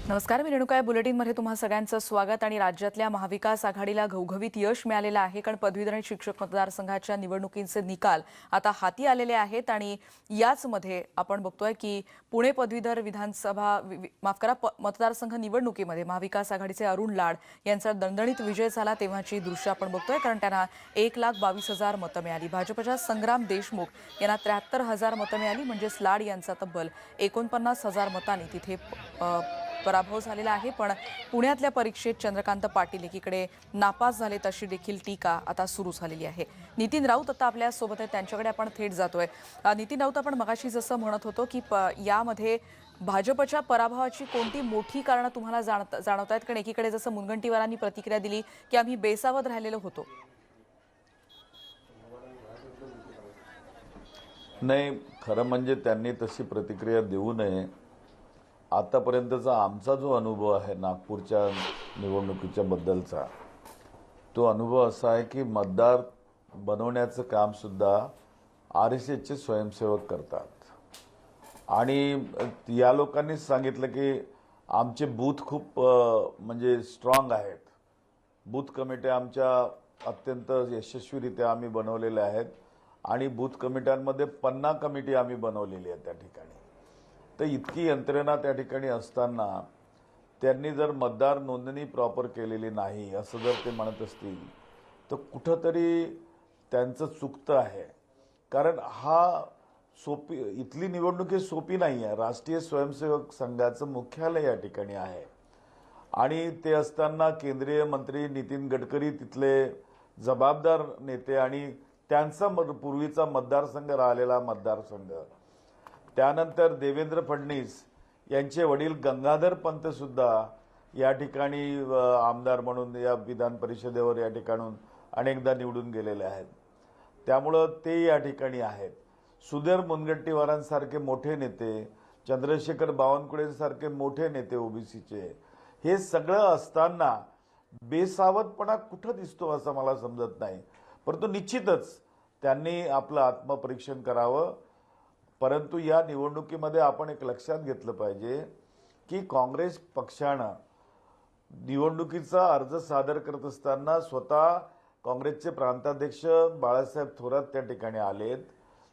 नमस्कार, मी रेणुका. बुलेटिनमध्ये तुम्हा सगळ्यांचं स्वागत. आणि राज्यातल्या महाविकास आघाडीला घवघवीत यश मिळालेलं आहे, कारण पदवीधर आणि शिक्षक मतदारसंघाच्या निवडणुकींचे निकाल आता हाती आलेले आहेत. आणि याचमध्ये आपण बघतोय की पुणे पदवीधर विधानसभा मतदारसंघ निवडणुकीमध्ये महाविकास आघाडीचे अरुण लाड यांचा दणदणीत विजय झाला. तेव्हाची दृश्य आपण बघतोय, कारण त्यांना 1,22,000 मतं मिळाली. भाजपच्या संग्राम देशमुख यांना 73,000 मतं मिळाली. म्हणजेच लाड यांचा तब्बल 49,000 मतांनी तिथे पराभव झालेला आहे. पण पुण्यातल्या परीक्षेत चंद्रकांत पाटील एकीकडे नापास झाले, तशी देखील टीका आता सुरू झालेली आहे. नितीन राऊत आता आपल्या सोबत आहे, त्यांच्याकडे आपण थेट जातोय. नितीन राऊत, आपण मगाशी जसं म्हणत होतो की यामध्ये भाजपच्या पराभवाची कोणती मोठी कारणं तुम्हाला जाणवत आहेत? कारण एकीकडे जसं मुनगंटीवारांनी प्रतिक्रिया दिली की आम्ही बेसावध राहिलेलो होतो. नाही, खरं म्हणजे त्यांनी तशी प्रतिक्रिया देऊ नये. आतापर्यंतचा आमचा जो अनुभव आहे नागपूरच्या निवडणुकीच्या बद्दलचा, तो अनुभव असा आहे की मतदार बनवण्याचं काम सुद्धा RSSचे स्वयंसेवक करतात. आणि या लोकांनी सांगितलं की आमचे बूथ खूप म्हणजे स्ट्रॉंग आहेत. बूथ कमिट्या आमच्या अत्यंत यशस्वीरित्या आम्ही बनवलेल्या आहेत. आणि बूथ कमिट्यांमध्ये 50 कमिटी आम्ही बनवलेली आहे त्या ठिकाणी. तर इतकी यंत्रणा त्या ठिकाणी असताना त्यांनी जर मतदार नोंदणी प्रॉपर केलेली नाही असं जर ते म्हणत असतील तर कुठंतरी त्यांचं चुकतं आहे. कारण इथली निवडणूक ही सोपी नाही आहे. राष्ट्रीय स्वयंसेवक संघाचं मुख्यालय या ठिकाणी आहे. आणि ते असताना केंद्रीय मंत्री नितीन गडकरी तिथले जबाबदार नेते आणि त्यांचा पूर्वीचा मतदारसंघ राहिलेला मतदारसंघ, त्यानंतर देवेंद्र फडणवीस यांचे वडील गंगाधर पंत सुद्धा या ठिकाणी आमदार म्हणून या विधान परिषदेवर या ठिकाणून अनेकदा निवडून गेलेले आहेत. त्यामुळं ते या ठिकाणी आहेत. सुधीर मुनगंटीवारांसारखे मोठे नेते, चंद्रशेखर बावनकुळेंसारखे मोठे नेते ओबीसीचे, हे सगळं असताना बेसावधपणा कुठं दिसतो असं मला समजत नाही. परंतु निश्चितच त्यांनी आपलं आत्मपरीक्षण करावं. परंतु या निवडणुकीमध्ये आपण एक लक्षात घेतलं पाहिजे की काँग्रेस पक्षानं निवडणुकीचा अर्ज सादर करत असताना स्वतः काँग्रेसचे प्रांताध्यक्ष बाळासाहेब थोरात त्या ठिकाणी आलेत.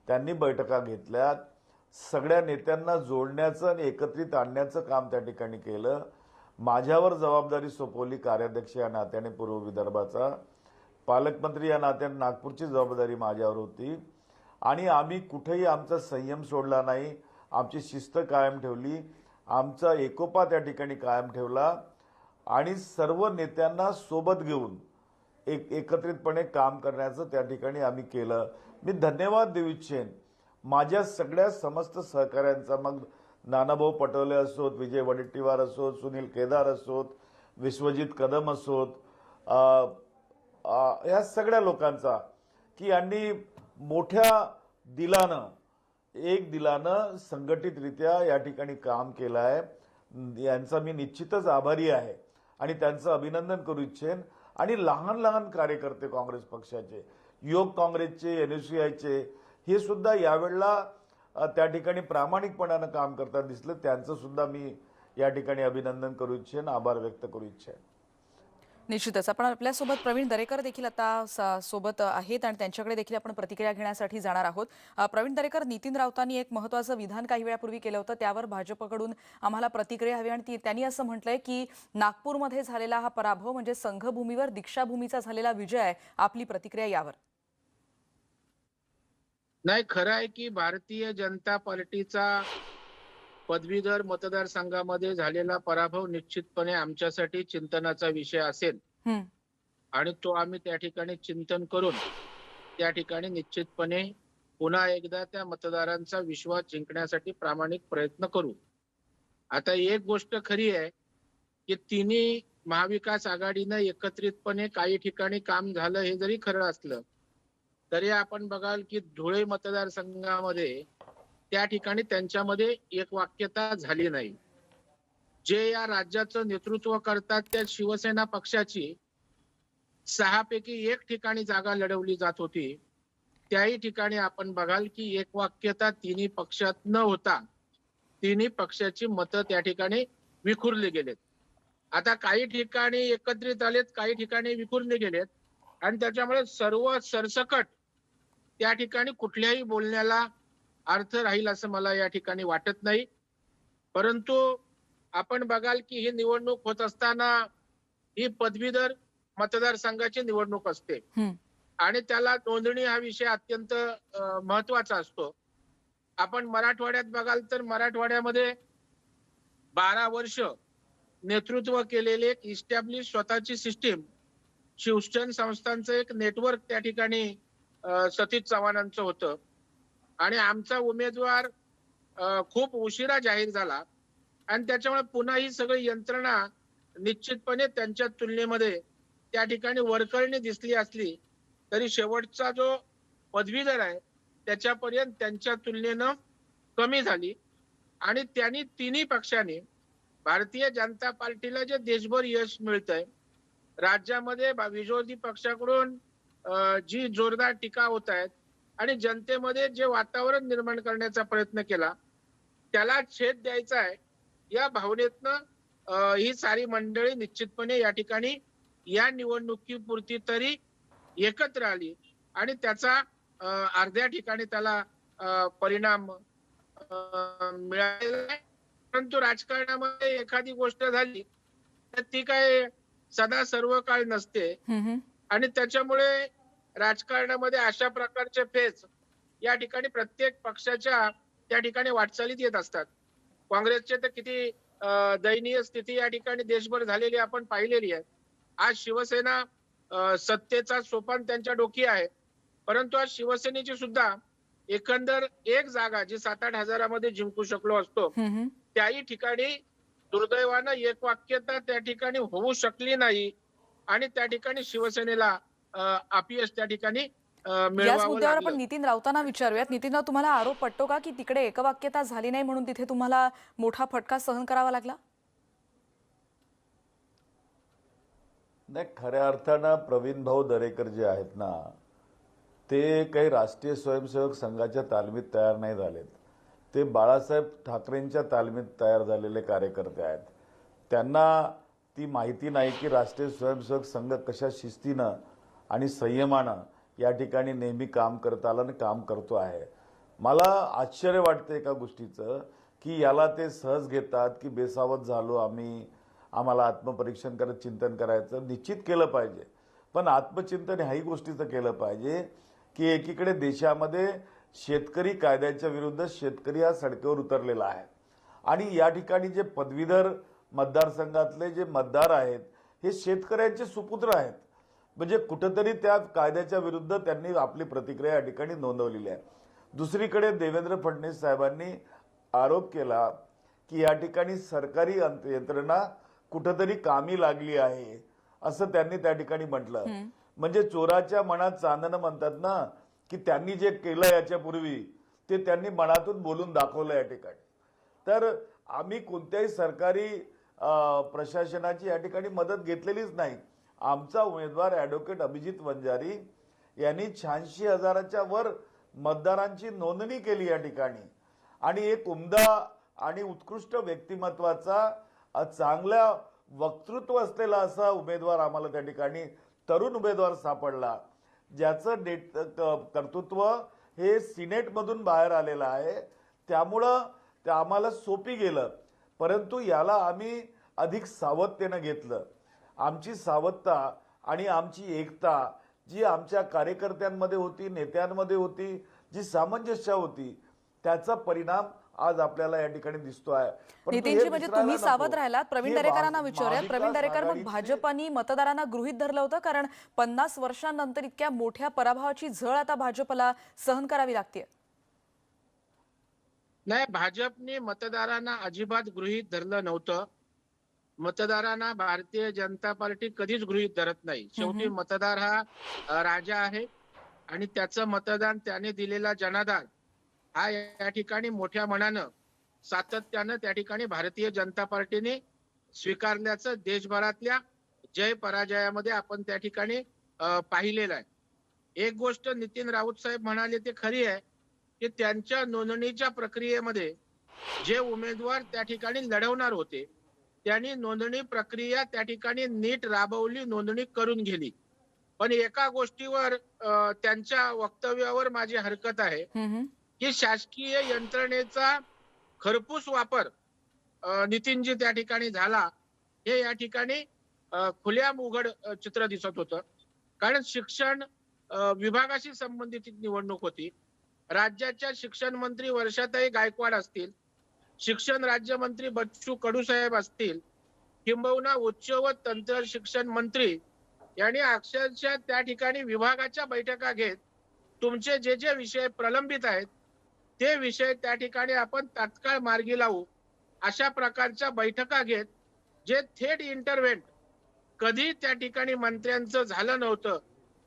त्यांनी बैठका घेतल्यात. सगळ्या नेत्यांना जोडण्याचं आणि एकत्रित आणण्याचं काम त्या ठिकाणी केलं. माझ्यावर जबाबदारी सोपवली कार्याध्यक्ष या नात्याने पूर्व विदर्भाचा, पालकमंत्री या नात्याने नागपूरची जबाबदारी माझ्यावर होती. आणि आम्ही कुठेही आमचा संयम सोडला नाही. आमची शिस्त कायम ठेवली. आमचा एकोपा त्या ठिकाणी कायम ठेवला. आणि सर्व नेत्यांना सोबत घेऊन एकत्रितपणे काम करण्याचं त्या ठिकाणी आम्ही केलं. मी धन्यवाद देऊ इच्छेन माझ्या सगळ्या समस्त सहकाऱ्यांचा. मग नानाभाऊ पटोले असोत, विजय वडेट्टीवार असोत, सुनील केदार असोत, विश्वजित कदम असोत, या सगळ्या लोकांचा की यांनी मोठ्या दिलानं संघटितरित्या या ठिकाणी काम केलं आहे. यांचा मी निश्चितच आभारी आहे आणि त्यांचं अभिनंदन करू इच्छेन. आणि लहान लहान कार्यकर्ते काँग्रेस पक्षाचे, युवक काँग्रेसचे, NSUIचे, हे सुद्धा यावेळेला त्या ठिकाणी प्रामाणिकपणानं काम करताना दिसलं. त्यांचं सुद्धा मी या ठिकाणी अभिनंदन करू इच्छेन, आभार व्यक्त करू इच्छेन. निश्चितच आपण आपल्यासोबत प्रवीण दरेकर देखील आता सोबत आहेत आणि त्यांच्याकडे देखील आपण प्रतिक्रिया घेण्यासाठी जाणार आहोत. प्रवीण दरेकर, नितीन राऊतांनी एक महत्त्वाचं विधान काही वेळापूर्वी केलं होतं, त्यावर भाजपकडून आम्हाला प्रतिक्रिया हवी. आणि त्यांनी असं म्हटलंय की नागपूरमध्ये झालेला हा पराभव म्हणजे संघभूमीवर दीक्षाभूमीचा झालेला विजय आहे. आपली प्रतिक्रिया यावर? नाही, खरं आहे की भारतीय जनता पार्टीचा पदवीधर मतदारसंघामध्ये झालेला पराभव निश्चितपणे आमच्यासाठी चिंतनाचा विषय असेल. आणि तो आम्ही त्या ठिकाणी चिंतन करून त्या ठिकाणी निश्चितपणे पुन्हा एकदा त्या मतदारांचा विश्वास जिंकण्यासाठी प्रामाणिक प्रयत्न करू. आता एक गोष्ट खरी आहे की तिन्ही महाविकास आघाडीनं एकत्रितपणे काही ठिकाणी काम झालं, हे जरी खरं असलं तरी आपण बघाल की धुळे मतदारसंघामध्ये त्या ठिकाणी त्यांच्यामध्ये एक वाक्यता झाली नाही. जे या राज्याचं नेतृत्व करतात त्या शिवसेना पक्षाची 6 पैकी 1 ठिकाणी जागा लढवली जात होती. त्याही ठिकाणी आपण बघाल की एक वाक्यता तिन्ही पक्षात न होता तिन्ही पक्षाची मतं त्या ठिकाणी विखुरले गेलेत. आता काही ठिकाणी एकत्रित आलेत, काही ठिकाणी विखुरले गेलेत आणि त्याच्यामुळे सर्व सरसकट त्या ठिकाणी कुठल्याही बोलण्याला अर्थ राहील असं मला या ठिकाणी वाटत नाही. परंतु आपण बघाल की ही निवडणूक होत असताना ही पदवीधर मतदारसंघाची निवडणूक असते आणि त्याला नोंदणी हा विषय अत्यंत महत्वाचा असतो. आपण मराठवाड्यात बघाल तर मराठवाड्यामध्ये 12 वर्ष नेतृत्व केलेले एक इस्टॅब्लिश स्वतःची सिस्टीम, शिक्षण संस्थांचं एक नेटवर्क त्या ठिकाणी सतीश चव्हाणांचं होतं आणि आमचा उमेदवार खूप उशिरा जाहीर झाला आणि त्याच्यामुळे पुन्हा ही सगळी यंत्रणा निश्चितपणे त्यांच्या तुलनेमध्ये त्या ठिकाणी वरकळणी दिसली असली तरी शेवटचा जो पदवीधर आहे त्याच्यापर्यंत त्यांच्या तुलनेनं कमी झाली आणि त्यांनी तिन्ही पक्षांनी भारतीय जनता पार्टीला जे देशभर यश मिळतंय, राज्यामध्ये विरोधी पक्षाकडून जी जोरदार टीका होत आहेत आणि जनतेमध्ये जे वातावरण निर्माण करण्याचा प्रयत्न केला त्याला छेद द्यायचा आहे या भावनेतनं ही सारी मंडळी निश्चितपणे या ठिकाणी या निवडणुकीपुरती तरी एकत्र आली आणि त्याचा अर्ध्या ठिकाणी त्याला परिणाम मिळालेला आहे. परंतु राजकारणामध्ये एखादी गोष्ट झाली तर ती काय सदा सर्व काळ नसते आणि त्याच्यामुळे राजकारणामध्ये अशा प्रकारचे फेज या ठिकाणी प्रत्येक पक्षाच्या त्या ठिकाणी वाटचालीत येत असतात. काँग्रेसचे तर किती दयनीय स्थिती या ठिकाणी देशभर झालेली आपण पाहिलेली आहे. आज शिवसेना सत्तेचा सोपान त्यांच्या डोकी आहे, परंतु आज शिवसेनेची सुद्धा एकंदर एक जागा जी 7-8 हजारामध्ये जिंकू शकलो असतो त्याही ठिकाणी दुर्दैवानं एकवाक्यता त्या ठिकाणी होऊ शकली नाही आणि त्या ठिकाणी शिवसेनेला अपयश त्या ठिकाणी याच मिळवावं मुद्द्यावर आपण लागलं. नितीन राऊतांना विचारूयात. नितीनराव, तुम्हाला आरोप पटतो का की तिकडे एकवाक्यता झाली नाही म्हणून तिथे तुम्हाला मोठा फटका सहन करावा लागला? नाही, खऱ्या अर्थानं प्रवीण भाऊ दरेकर जे आहेत ना, ते काही राष्ट्रीय स्वयंसेवक संघाच्या तालमीत तयार नाही झालेत. ते बाळासाहेब ठाकरेंच्या तालमीत तयार झालेले कार्यकर्ते आहेत. त्यांना ती माहिती नाही की राष्ट्रीय स्वयंसेवक संघ कशा शिस्तीनं आणि संयमानं या ठिकाणी नेहमी काम करत आला आणि काम करतो आहे. मला आश्चर्य वाटतं एका गोष्टीचं की याला ते सहज घेतात की बेसावध झालो आम्ही, आम्हाला आत्मपरीक्षण करत चिंतन करायचं. निश्चित केलं पाहिजे, पण आत्मचिंतन ह्याही गोष्टीचं केलं पाहिजे की एकीकडे देशामध्ये शेतकरी कायद्याच्या विरुद्ध शेतकरी हा सडकेवर उतरलेला आहे आणि या ठिकाणी जे पदवीधर मतदारसंघातले जे मतदार आहेत हे शेतकऱ्यांचे सुपुत्र आहेत. म्हणजे कुठंतरी त्या कायद्याच्या विरुद्ध त्यांनी आपली प्रतिक्रिया या ठिकाणी नोंदवलेली आहे. दुसरीकडे देवेंद्र फडणवीस साहेबांनी आरोप केला की या ठिकाणी सरकारी यंत्रणा कुठंतरी कामी लागली आहे असं त्यांनी त्या ठिकाणी म्हटलं. म्हणजे चोराच्या मनात चांदणं म्हणतात ना, की त्यांनी जे केलं याच्यापूर्वी ते त्यांनी मनातून बोलून दाखवलं या ठिकाणी. तर आम्ही कोणत्याही सरकारी प्रशासनाची या ठिकाणी मदत घेतलेलीच नाही. आमचा उमेदवार ॲडव्होकेट अभिजित वंजारी यांनी 86,000च्या वर मतदारांची नोंदणी केली या ठिकाणी आणि एक उमदा आणि उत्कृष्ट व्यक्तिमत्वाचा चांगला वक्तृत्व असलेला असा उमेदवार आम्हाला त्या ठिकाणी तरुण उमेदवार सापडला, ज्याचं कर्तृत्व हे सिनेटमधून बाहेर आलेलं आहे. त्यामुळं ते आम्हाला सोपी गेलं, परंतु याला आम्ही अधिक सावधतेनं घेतलं. आमची सावधता आणि आमची एकता जी आमच्या कार्यकर्त्यांमध्ये होती, नेत्यांमध्ये होती, जी सामंजस्य होती, त्याचा परिणाम आज आपल्याला या ठिकाणी दिसतो आहे. नितीनजी, म्हणजे तुम्ही सावध राहिलात. प्रवीण दरेकरांना विचारूयात. प्रवीण दरेकर, मग भाजपनी मतदारांना गृहीत धरलं होतं, कारण 50 वर्षांनंतर इतक्या मोठ्या पराभवाची झळ आता भाजपला सहन करावी लागते. नाही, भाजपने मतदारांना अजिबात गृहीत धरलं नव्हतं. मतदारांना भारतीय जनता पार्टी कधीच गृहीत धरत नाही. शेवटी मतदार हा राजा आहे आणि त्याचं मतदान त्याने दिलेला जनाधार हा या ठिकाणी मोठ्या मनानं सातत्यानं त्या ठिकाणी भारतीय जनता पार्टीने स्वीकारल्याचं देशभरातल्या जय पराजयामध्ये आपण त्या ठिकाणी पाहिलेलं आहे. एक गोष्ट नितीन राऊत साहेब म्हणाले ते खरी आहे की त्यांच्या नोंदणीच्या प्रक्रियेमध्ये जे उमेदवार त्या ठिकाणी लढवणार होते त्यांनी नोंदणी प्रक्रिया त्या ठिकाणी नीट राबवली, नोंदणी करून गेली. पण एका गोष्टीवर त्यांच्या वक्तव्यावर माझी हरकत आहे की शासकीय यंत्रणेचा खरपूस वापर नितीनजी त्या ठिकाणी झाला, हे या ठिकाणी खुल्याम उघड चित्र दिसत होतं. कारण शिक्षण विभागाशी संबंधित निवडणूक होती. राज्याच्या शिक्षण मंत्री वर्षाताई गायकवाड असतील, शिक्षण राज्यमंत्री बच्चू कडू साहेब असतील, किंबहुना उच्च व तंत्र शिक्षण मंत्री यांनी अक्षरशः त्या ठिकाणी विभागाच्या बैठका घेत तुमचे जे जे विषय प्रलंबित आहेत ते विषय त्या ठिकाणी आपण तात्काळ मार्गी लावू, अशा प्रकारच्या बैठका घेत जे थेट इंटरव्हेंट कधी त्या ठिकाणी मंत्र्यांचं झालं नव्हतं,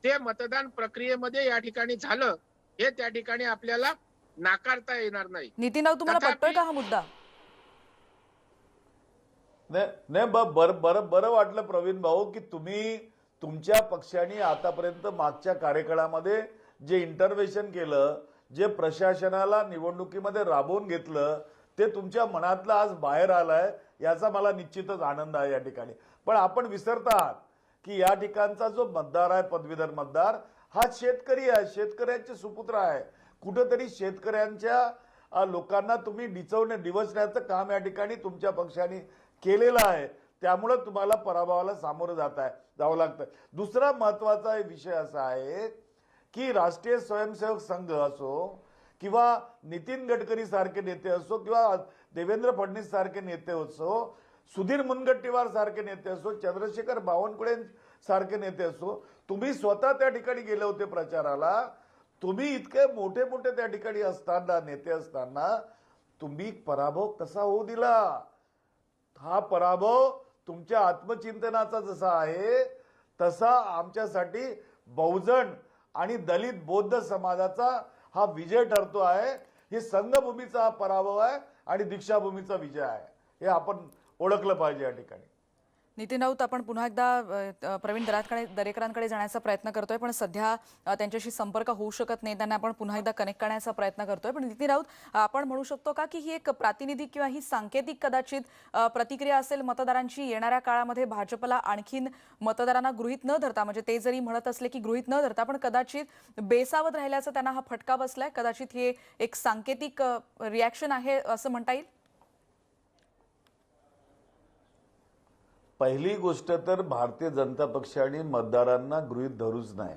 ते मतदान प्रक्रियेमध्ये या ठिकाणी झालं, हे त्या ठिकाणी आपल्याला नाकारता येणार नाही. नितीन राऊत, तुम्हाला पटतोय का हा मुद्दा? नाही बरं वाटलं प्रवीण भाऊ की तुम्ही तुमच्या पक्षाने आतापर्यंत मागच्या कार्यकाळामध्ये जे इंटरव्हेन्शन केलं, जे प्रशासनाला निवडणुकीमध्ये राबवून घेतलं, ते तुमच्या मनातलं आज बाहेर आलंय, याचा मला निश्चितच आनंद आहे या ठिकाणी. पण आपण विसरतात की या ठिकाणचा जो मतदार आहे, पदवीधर मतदार, हा शेतकरी आहे, शेतकऱ्यांचे सुपुत्र आहे. कुठेतरी शेतकऱ्यांच्या लोकांना तुम्ही डिवचण्याचं काम या ठिकाणी तुमच्या पक्षाने केलेलं आहे. त्यामुळे तुम्हाला पराभवाला सामोरं जावं लागतं. दुसरा महत्वाचा विषय असा आहे की राष्ट्रीय स्वयंसेवक संघ असो किंवा नितीन गडकरी सारखे नेते असो किंवा देवेंद्र फडणवीस सारखे नेते असो, सुधीर मुनगंटीवार सारखे नेते असो, चंद्रशेखर बावनकुळे सारखे नेते असो, तुम्ही स्वतः त्या ठिकाणी गेले होते प्रचाराला. तुम्ही इतके मोठे मोठे त्या ठिकाणी असताना, नेते असताना, तुम्ही पराभव कसा होऊ दिला? हा पराभव तुमच्या आत्मचिंतनाचा जसा आहे तसा आमच्यासाठी बहुजन आणि दलित बौद्ध समाजाचा हा विजय ठरतो आहे. हे संघभूमीचा हा पराभव आहे आणि दीक्षाभूमीचा विजय आहे, हे आपण ओळखलं पाहिजे या ठिकाणी. नितीन राऊत, आपण पुन्हा एकदा प्रवीण दरेकरांकडे जाण्याचा प्रयत्न करतोय, पण सध्या त्यांच्याशी संपर्क होऊ शकत नाही. त्यांना आपण पुन्हा एकदा कनेक्ट करण्याचा प्रयत्न करतोय. पण नितीन राऊत, आपण म्हणू शकतो का की ही एक प्रातिनिधिक किंवा ही सांकेतिक कदाचित प्रतिक्रिया असेल मतदारांची, येणाऱ्या काळामध्ये भाजपला आणखीन मतदारांना गृहीत न धरता, म्हणजे ते जरी म्हणत असले की गृहीत न धरता, पण कदाचित बेसावध राहिल्याचा त्यांना हा फटका बसलाय, कदाचित हे एक सांकेतिक रिॲक्शन आहे असं म्हणता येईल? पहिली गोष्ट तर भारतीय जनता पक्षाने मतदारांना गृहीत धरूच नाही.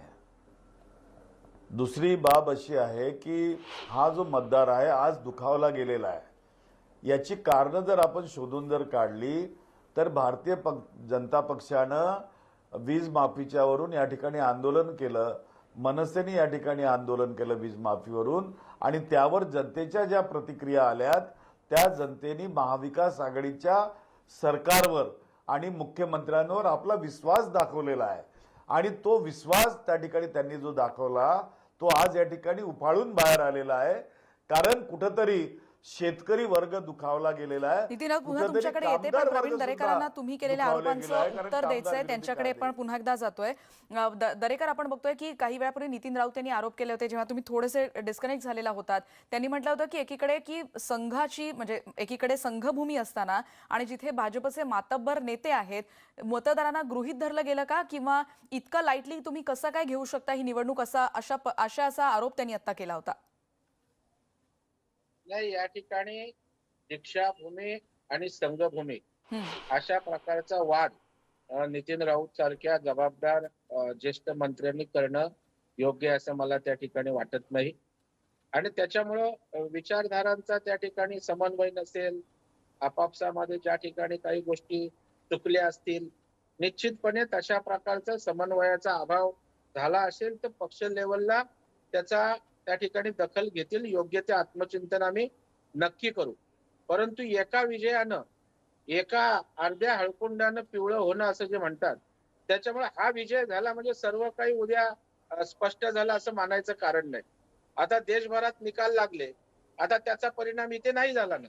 दुसरी बाब अशी आहे की हा जो मतदार आहे आज दुखावला गेलेला आहे. याची कारणं जर आपण शोधून जर काढली तर भारतीय जनता पक्षानं वीज माफीच्यावरून या ठिकाणी आंदोलन केलं, मनसेने या ठिकाणी आंदोलन केलं वीज माफीवरून, आणि त्यावर जनतेच्या ज्या प्रतिक्रिया आल्यात त्या जनतेने महाविकास आघाडीच्या सरकारवर आणि मुख्यमंत्र्यांवर आपला विश्वास दाखवलेला आहे. आणि तो विश्वास त्या ठिकाणी त्यांनी जो दाखवला तो आज या ठिकाणी उफाळून बाहेर आलेला आहे. कारण कुठेतरी शेतकरी वर्ग दुखावला गेलेला आहे. नितीन राऊत, पुन्हा तुमच्याकडे येते, पण प्रवीण दरेकरांना तुम्ही केलेल्या आरोपांचं उत्तर द्यायचंय, त्यांच्याकडे पण पुन्हा एकदा जातोय. दरेकर, आपण बघतोय की काही वेळापूर्वी नितीन राऊत यांनी आरोप केले होते, जेव्हा तुम्ही थोडेसे डिस्कनेक्ट झालेला होतात. त्यांनी म्हटलं होतं की एकीकडे की संघाची, म्हणजे एकीकडे संघभूमी असताना आणि जिथे भाजपचे मातब्बर नेते आहेत, मतदारांना गृहीत धरलं गेलं का, किंवा इतका लाईटली तुम्ही कसं काय घेऊ शकता ही निवडणूक, असा आरोप त्यांनी आता केला होता? नाही, या ठिकाणी दीक्षाभूमी आणि संघभूमी अशा प्रकारचा वाद नितीन राऊत सारख्या जबाबदार ज्येष्ठ मंत्र्यांनी करणं योग्य असं मला त्या ठिकाणी वाटत नाही. आणि त्याच्यामुळं विचारधारांचा त्या ठिकाणी समन्वय नसेल, आपापसामध्ये ज्या ठिकाणी काही गोष्टी चुकल्या असतील, निश्चितपणे तशा प्रकारचा समन्वयाचा अभाव झाला असेल तर पक्ष लेवलला त्याचा त्या ठिकाणी दखल घेतील, योग्य ते आत्मचिंतन आम्ही नक्की करू. परंतु एका विजयानं, एका अर्ध्या हळकुंडानं पिवळं होणं असं जे म्हणतात, त्याच्यामुळे हा विजय झाला म्हणजे सर्व काही उद्या स्पष्ट झालं असं मानायचं कारण नाही. आता देशभरात निकाल लागले, आता त्याचा परिणाम इथे नाही झाला ना.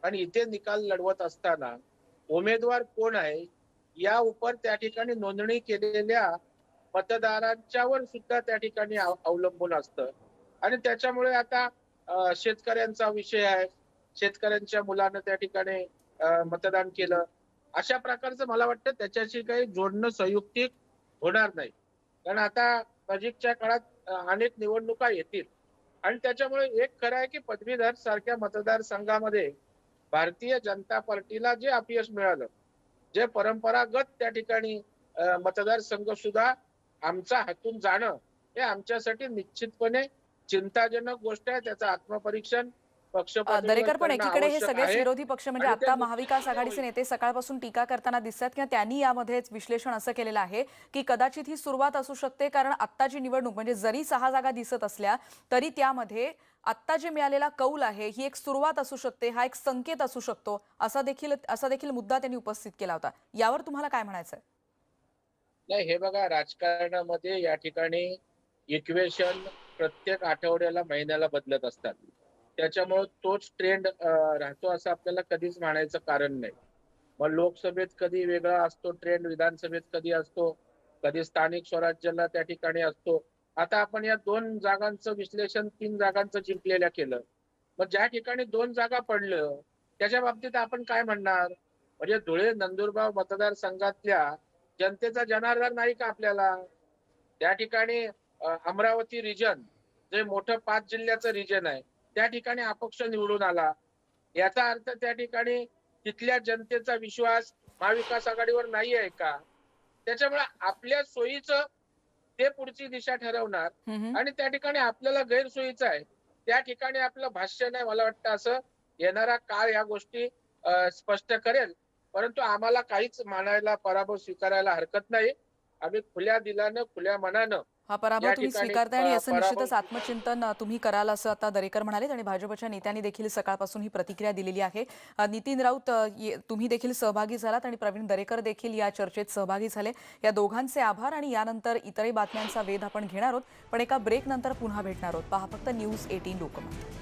आणि इथे निकाल लढवत असताना उमेदवार कोण आहे या उपर त्या ठिकाणी नोंदणी केलेल्या मतदारांच्यावर सुद्धा त्या ठिकाणी अवलंबून असतं. आणि त्याच्यामुळे आता शेतकऱ्यांचा विषय आहे, शेतकऱ्यांच्या मुलानं त्या ठिकाणी मतदान केलं, अशा प्रकारचं मला वाटतं त्याच्याशी काही जोडणं संयुक्तिक होणार नाही. कारण आता नजीकच्या काळात अनेक निवडणुका येतील आणि त्याच्यामुळे एक खरं आहे की पदवीधर सारख्या मतदारसंघामध्ये भारतीय जनता पार्टीला जे अपयश मिळालं, जे परंपरागत त्या ठिकाणी मतदारसंघ सुद्धा आमचा हातून जाणं हे आमच्यासाठी निश्चितपणे चिंताजनक गोष्ट आहे. त्याचं आत्मपरीक्षण पक्ष पातळीवर दरेकर, पण करणं एकीकडे हे आवश्यक सगळेच आहे विरोधी पक्ष म्हणजे आणि ते आता महाविकास निश्चितपणे आघाडीचे होईल. नेते सकाळपासून टीका करताना दिसतात किंवा त्यांनी यामध्येच विश्लेषण असं केलेलं आहे की कदाचित ही सुरुवात असू शकते, कारण आत्ताची निवडणूक म्हणजे जरी 6 जागा दिसत असल्या तरी त्यामध्ये आत्ता जे मिळालेला कौल आहे ही एक सुरुवात असू शकते, हा एक संकेत असू शकतो, असा देखील मुद्दा त्यांनी उपस्थित केला होता. यावर तुम्हाला काय म्हणायचं आहे? नाही, हे बघा, राजकारणामध्ये या ठिकाणी इक्वेशन प्रत्येक आठवड्याला महिन्याला बदलत असतात. त्याच्यामुळे तोच ट्रेंड राहतो असं आपल्याला कधीच म्हणायचं कारण नाही. मग लोकसभेत कधी वेगळा असतो ट्रेंड, विधानसभेत कधी असतो, कधी स्थानिक स्वराज्याला त्या ठिकाणी असतो. आता आपण या 2 जागांचं विश्लेषण 3 जागांचं जिंकलेल्या केलं. मग ज्या ठिकाणी 2 जागा पडलं त्याच्या बाबतीत आपण काय म्हणणार? म्हणजे धुळे नंदुरबार मतदारसंघातल्या जनतेचा जनार्दन नाही का आपल्याला? त्या ठिकाणी अमरावती रिजन जे मोठं 5 जिल्ह्याचं रिजन आहे, त्या ठिकाणी अपक्ष निवडून आला. याचा अर्थ त्या ठिकाणी तिथल्या जनतेचा विश्वास महाविकास आघाडीवर नाही आहे का? त्याच्यामुळे आपल्या सोयीचं ते पुढची दिशा ठरवणार आणि त्या ठिकाणी आपल्याला गैरसोयीचं आहे त्या ठिकाणी आपलं भाष्य नाही, मला वाटतं असं येणारा काळ या गोष्टी स्पष्ट करेल. परंतु आम्हाला काहीच मानायला, पराभव स्वीकारायला हरकत नाही. आम्ही खुल्या दिलानं, खुल्या मनानं हा पराभव या तुम्ही ठिकाणी स्वीकारताय आणि असं पराभव निश्चितच आत्मचिंतन तुम्ही कराल असं आता दरेकर म्हणालेत आणि भाजपच्या नेत्यांनी देखील सकाळपासून ही प्रतिक्रिया दिलेली आहे. नितीन राऊत, तुम्ही देखील सहभागी झालात आणि प्रवीण दरेकर देखील या चर्चेत सहभागी झाले. या दोघांचे आभार आणि यानंतर इतरही बातम्यांचा वेध आपण घेणार आहोत, पण एका ब्रेक नंतर पुन्हा भेटणार आहोत. पहा फक्त न्यूज 18 लोकमत.